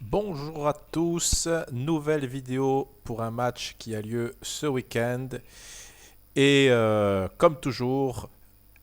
Bonjour à tous, nouvelle vidéo pour un match qui a lieu ce week-end. Et comme toujours,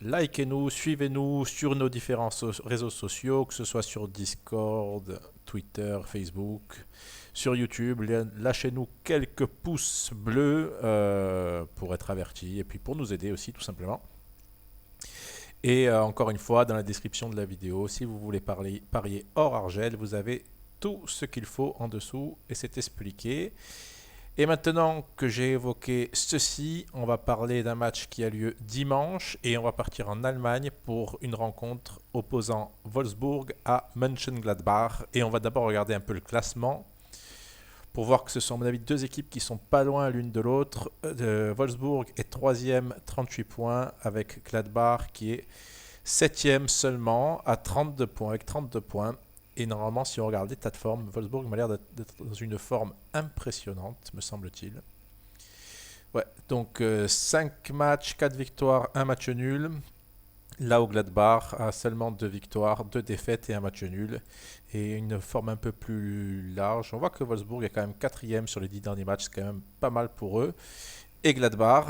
likez-nous, suivez-nous sur nos différents réseaux sociaux, que ce soit sur Discord, Twitter, Facebook, sur YouTube. Lâchez-nous quelques pouces bleus pour être avertis et puis pour nous aider aussi tout simplement. Et encore une fois, dans la description de la vidéo, si vous voulez parier hors argel, vous avez tout ce qu'il faut en dessous et c'est expliqué. Et maintenant que j'ai évoqué ceci, on va parler d'un match qui a lieu dimanche et on va partir en Allemagne pour une rencontre opposant Wolfsburg à Mönchengladbach. Et on va d'abord regarder un peu le classement pour voir que ce sont à mon avis deux équipes qui sont pas loin l'une de l'autre. Wolfsburg est troisième, 38 points, avec Gladbach qui est septième seulement à 32 points, avec 32 points. Et normalement, si on regarde l'état de forme, Wolfsburg m'a l'air d'être dans une forme impressionnante, me semble-t-il. Ouais, donc 5 matchs, 4 victoires, un match nul. Là où Gladbach a seulement 2 victoires, 2 défaites et un match nul. Et une forme un peu plus large. On voit que Wolfsburg est quand même quatrième sur les 10 derniers matchs, c'est quand même pas mal pour eux. Et Gladbach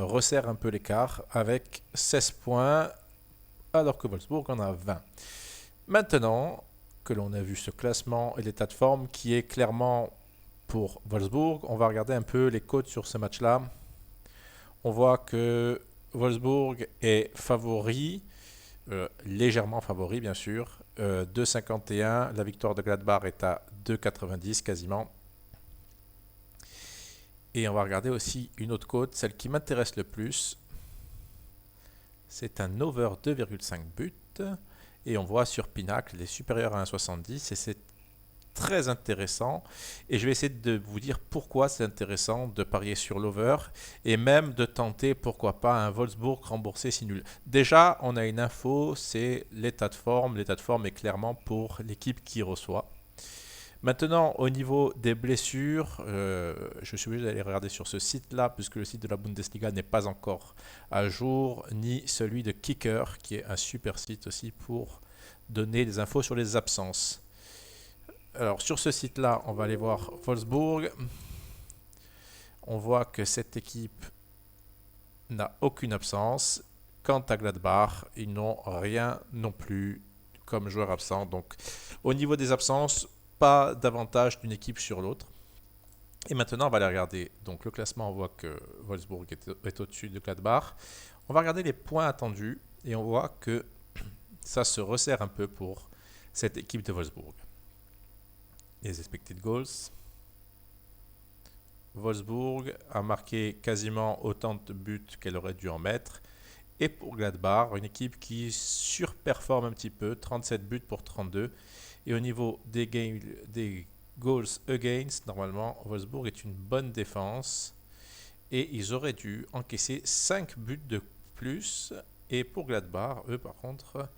resserre un peu l'écart avec 16 points, alors que Wolfsburg en a 20. Maintenant que l'on a vu ce classement et l'état de forme qui est clairement pour Wolfsburg, on va regarder un peu les cotes sur ce match-là. On voit que Wolfsburg est favori, légèrement favori bien sûr, 2,51. La victoire de Gladbach est à 2,90 quasiment. Et on va regarder aussi une autre cote, celle qui m'intéresse le plus. C'est un over 2,5 buts. Et on voit sur Pinacle, il est supérieur à 1,70 et c'est très intéressant. Et je vais essayer de vous dire pourquoi c'est intéressant de parier sur l'over et même de tenter, pourquoi pas, un Wolfsburg remboursé si nul. Déjà, on a une info, c'est l'état de forme. L'état de forme est clairement pour l'équipe qui reçoit. Maintenant, au niveau des blessures, je suis obligé d'aller regarder sur ce site-là, puisque le site de la Bundesliga n'est pas encore à jour, ni celui de Kicker, qui est un super site aussi pour donner des infos sur les absences. Alors, sur ce site-là, on va aller voir Wolfsburg. On voit que cette équipe n'a aucune absence. Quant à Gladbach, ils n'ont rien non plus comme joueur absent. Donc, au niveau des absences, pas d'avantage d'une équipe sur l'autre. Et maintenant, on va aller regarder donc le classement. On voit que Wolfsburg est au-dessus de Gladbach. On va regarder les points attendus et on voit que ça se resserre un peu pour cette équipe de Wolfsburg. Les expected goals. Wolfsburg a marqué quasiment autant de buts qu'elle aurait dû en mettre. Et pour Gladbach, une équipe qui surperforme un petit peu, 37 buts pour 32. Et au niveau des goals against, normalement, Wolfsburg est une bonne défense. Et ils auraient dû encaisser 5 buts de plus. Et pour Gladbach, eux par contre,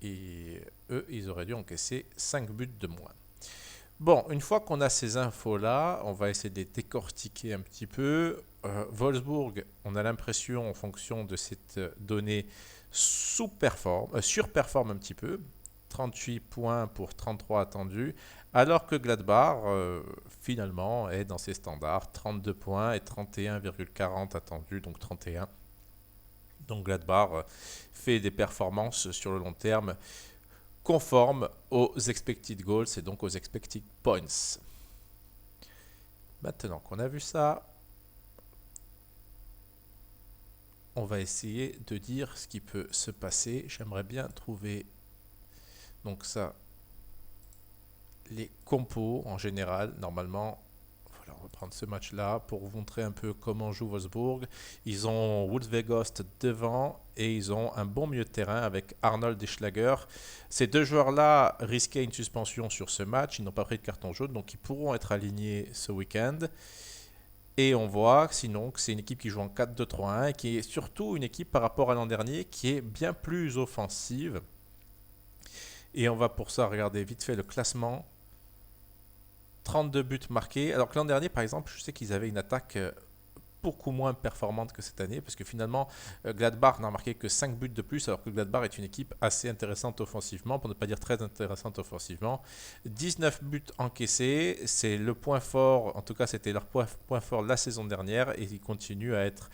ils auraient dû encaisser 5 buts de moins. Bon, une fois qu'on a ces infos-là, on va essayer de les décortiquer un petit peu. Wolfsburg, on a l'impression, en fonction de cette donnée, surperforme un petit peu. 38 points pour 33 attendus, alors que Gladbach, finalement, est dans ses standards. 32 points et 31,40 attendus, donc 31. Donc Gladbach fait des performances sur le long terme conforme aux expected goals et donc aux expected points. Maintenant qu'on a vu ça, on va essayer de dire ce qui peut se passer. J'aimerais bien trouver donc ça, les compos en général. Normalement, voilà, on va prendre ce match-là pour vous montrer un peu comment joue Wolfsburg. Ils ont Weghorst devant et ils ont un bon milieu de terrain avec Arnold et Schlager. Ces deux joueurs-là risquaient une suspension sur ce match. Ils n'ont pas pris de carton jaune, donc ils pourront être alignés ce week-end. Et on voit sinon que c'est une équipe qui joue en 4-2-3-1 et qui est surtout une équipe par rapport à l'an dernier qui est bien plus offensive. Et on va pour ça regarder vite fait le classement. 32 buts marqués. Alors que l'an dernier, par exemple, je sais qu'ils avaient une attaque beaucoup moins performante que cette année, parce que finalement, Gladbach n'a marqué que 5 buts de plus, alors que Gladbach est une équipe assez intéressante offensivement, pour ne pas dire très intéressante offensivement. 19 buts encaissés, c'est le point fort, en tout cas c'était leur point fort la saison dernière, et ils continuent à être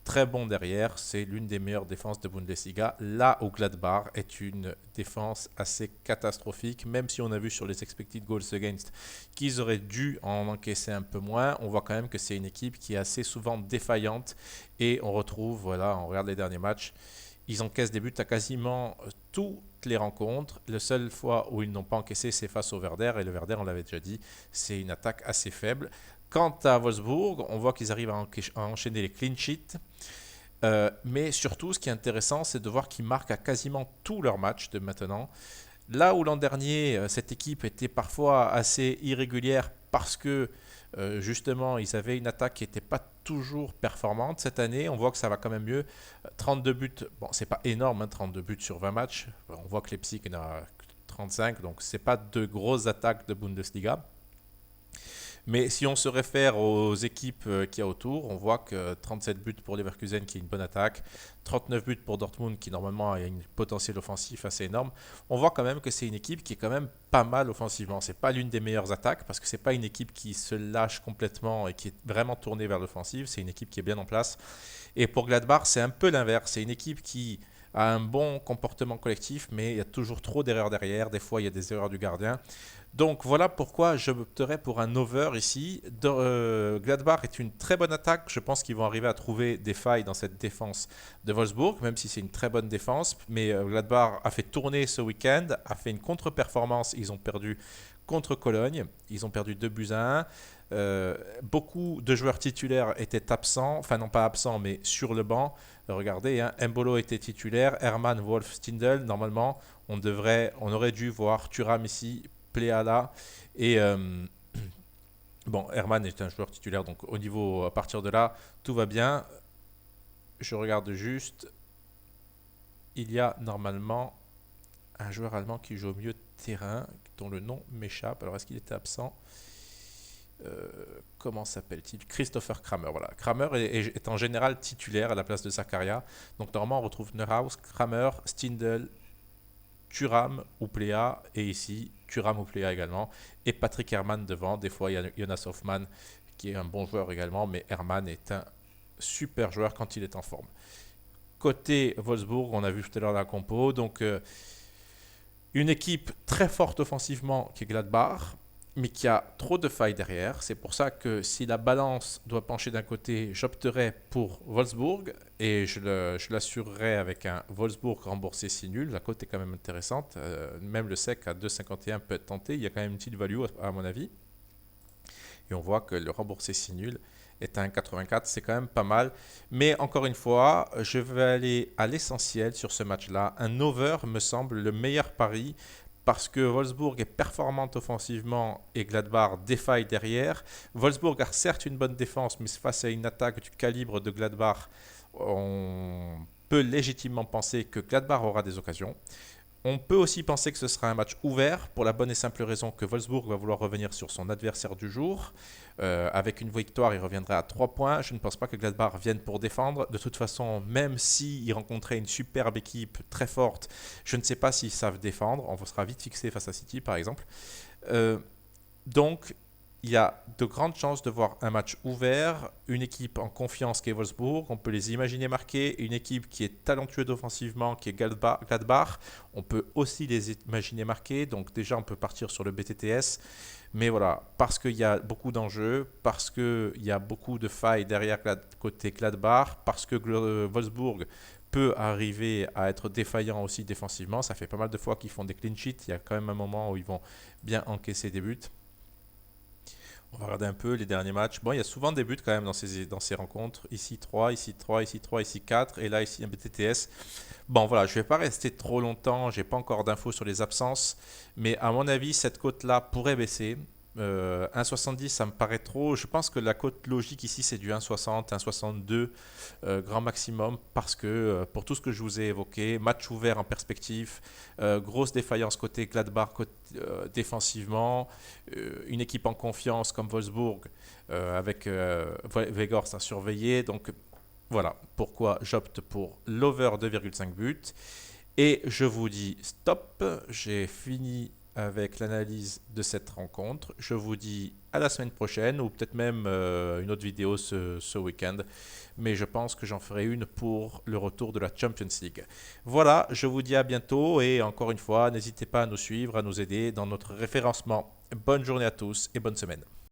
très bon derrière, c'est l'une des meilleures défenses de Bundesliga. Là où Gladbach est une défense assez catastrophique, même si on a vu sur les expected goals against qu'ils auraient dû en encaisser un peu moins, on voit quand même que c'est une équipe qui est assez souvent défaillante et on retrouve, voilà, on regarde les derniers matchs, ils encaissent des buts à quasiment toutes les rencontres. La seule fois où ils n'ont pas encaissé, c'est face au Werder, et le Werder, on l'avait déjà dit, c'est une attaque assez faible. Quant à Wolfsburg, on voit qu'ils arrivent à enchaîner les clean sheets. Mais surtout, ce qui est intéressant, c'est de voir qu'ils marquent à quasiment tous leurs matchs de maintenant. Là où l'an dernier, cette équipe était parfois assez irrégulière parce que justement, ils avaient une attaque qui n'était pas toujours performante. Cette année, on voit que ça va quand même mieux. 32 buts, bon, c'est pas énorme, hein, 32 buts sur 20 matchs. On voit que Leipzig en a 35, donc c'est pas de grosses attaques de Bundesliga. Mais si on se réfère aux équipes qu'il y a autour, on voit que 37 buts pour Leverkusen qui est une bonne attaque, 39 buts pour Dortmund qui normalement a une potentiel offensif assez énorme. On voit quand même que c'est une équipe qui est quand même pas mal offensivement. C'est pas l'une des meilleures attaques parce que c'est pas une équipe qui se lâche complètement et qui est vraiment tournée vers l'offensive. C'est une équipe qui est bien en place. Et pour Gladbach, c'est un peu l'inverse. C'est une équipe qui a un bon comportement collectif, mais il y a toujours trop d'erreurs derrière. Des fois, il y a des erreurs du gardien. Donc voilà pourquoi je opterais pour un over ici. Gladbach est une très bonne attaque. Je pense qu'ils vont arriver à trouver des failles dans cette défense de Wolfsburg, même si c'est une très bonne défense. Mais Gladbach a fait tourner ce week-end, a fait une contre-performance. Ils ont perdu contre Cologne. Ils ont perdu 2 buts à 1. Beaucoup de joueurs titulaires étaient absents, enfin non pas absents, mais sur le banc. Regardez, hein, Mbolo était titulaire, Hermann, Wolf, Stindl. Normalement, on aurait dû voir Thuram ici, Pléa là. Et bon, Hermann est un joueur titulaire, donc au niveau, à partir de là, tout va bien. Je regarde juste. Il y a normalement un joueur allemand qui joue au milieu de terrain, dont le nom m'échappe. Alors, est-ce qu'il était absent? Comment s'appelle-t-il? Christopher Kramer. Voilà. Kramer est en général titulaire à la place de Zakaria. Donc, normalement, on retrouve Neuhaus, Kramer, Stindl, Thuram ou Pléa, et ici Thuram ou Pléa également, et Patrick Herrmann devant. Des fois il y a Jonas Hoffmann qui est un bon joueur également, mais Herrmann est un super joueur quand il est en forme. Côté Wolfsburg, on a vu tout à l'heure la compo, donc une équipe très forte offensivement qui est Gladbach, mais qui a trop de failles derrière. C'est pour ça que si la balance doit pencher d'un côté, j'opterai pour Wolfsburg et je l'assurerai avec un Wolfsburg remboursé 6 nuls. La cote est quand même intéressante. Même le sec à 2,51 peut être tenté. Il y a quand même une petite value à mon avis. Et on voit que le remboursé 6 nuls est à 1,84. C'est quand même pas mal. Mais encore une fois, je vais aller à l'essentiel sur ce match-là. Un over me semble le meilleur pari parce que Wolfsburg est performante offensivement et Gladbach défaille derrière. Wolfsburg a certes une bonne défense, mais face à une attaque du calibre de Gladbach, on peut légitimement penser que Gladbach aura des occasions. On peut aussi penser que ce sera un match ouvert pour la bonne et simple raison que Wolfsburg va vouloir revenir sur son adversaire du jour. Avec une victoire, il reviendrait à 3 points. Je ne pense pas que Gladbach vienne pour défendre. De toute façon, même s'il rencontrait une superbe équipe très forte, je ne sais pas s'ils savent défendre. On sera vite fixé face à City, par exemple. Donc, il y a de grandes chances de voir un match ouvert, une équipe en confiance qui est Wolfsburg, on peut les imaginer marquer, une équipe qui est talentueuse offensivement qui est Gladbach, on peut aussi les imaginer marquer, donc déjà on peut partir sur le BTTS, mais voilà, parce qu'il y a beaucoup d'enjeux, parce qu'il y a beaucoup de failles derrière côté Gladbach, parce que Wolfsburg peut arriver à être défaillant aussi défensivement, ça fait pas mal de fois qu'ils font des clean sheets, il y a quand même un moment où ils vont bien encaisser des buts. On va regarder un peu les derniers matchs. Bon, il y a souvent des buts quand même dans ces rencontres. Ici 3, ici 3, ici 3, ici 4. Et là, ici un BTTS. Bon, voilà, je ne vais pas rester trop longtemps. Je n'ai pas encore d'infos sur les absences. Mais à mon avis, cette cote-là pourrait baisser. 1,70, ça me paraît trop. Je pense que la cote logique ici, c'est du 1,60, 1,62 grand maximum. Parce que pour tout ce que je vous ai évoqué, match ouvert en perspective, grosse défaillance côté Gladbach, défensivement, une équipe en confiance comme Wolfsburg avec Weghorst à surveiller. Donc voilà pourquoi j'opte pour l'over 2,5 buts. Et je vous dis stop, j'ai fini avec l'analyse de cette rencontre. Je vous dis à la semaine prochaine ou peut-être même une autre vidéo ce week-end. Mais je pense que j'en ferai une pour le retour de la Champions League. Voilà, je vous dis à bientôt et encore une fois, n'hésitez pas à nous suivre, à nous aider dans notre référencement. Bonne journée à tous et bonne semaine.